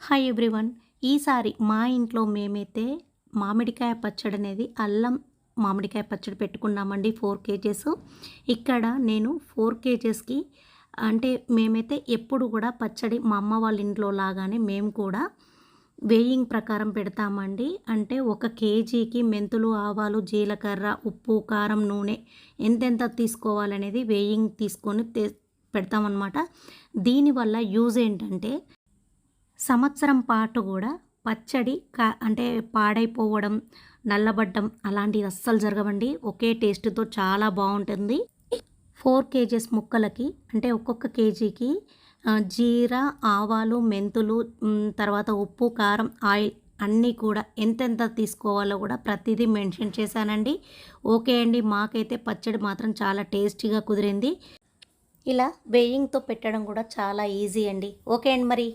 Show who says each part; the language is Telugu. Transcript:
Speaker 1: Hi everyone. ఈసారి మా ఇంట్లో మేమైతే మామిడికాయ పచ్చడి అనేది అల్లం మామిడికాయ పచ్చడి పెట్టుకున్నామండి 4 కేజెస్. ఇక్కడ నేను 4 కేజెస్‌కి అంటే మేమైతే ఎప్పుడు కూడా పచ్చడి మా అమ్మ వాళ్ళ ఇంట్లో లాగానే మేము కూడా వెయింగ్ ప్రకారం పెడతామండి. అంటే 1 కేజీకి మెంతులు, ఆవాలు, జీలకర్ర, ఉప్పు, కారం, నూనె ఎంతెంత తీసుకోవాలనేది వెయింగ్ తీసుకొని పెడతామన్నమాట. దీనివల్ల యూజ్ ఏంటంటే సంవత్సరం పాటు గూడా పచ్చడి అంటే పాడైపోవడం, నల్లబడ్డం అలాంటివి అస్సలు జరగవండి. ఒకే టేస్ట్‌తో చాలా బావుంటుంది. 4 కేజెస్ ముక్కలకి అంటే ఒక్కొక్క కేజీకి జీరా, ఆవాలు, మెంతులు, తర్వాత ఉప్పు, కారం, ఆయిల్ అన్నీ కూడా ఎంతెంత తీసుకోవాలో కూడా ప్రతిదీ మెన్షన్ చేశానండి. ఓకే అండి. మాకైతే పచ్చడి మాత్రం చాలా టేస్టీగా కుదిరింది. ఇలా వేయింగ్‌తో పెట్టడం కూడా చాలా ఈజీ అండి. ఓకే అండి మరి.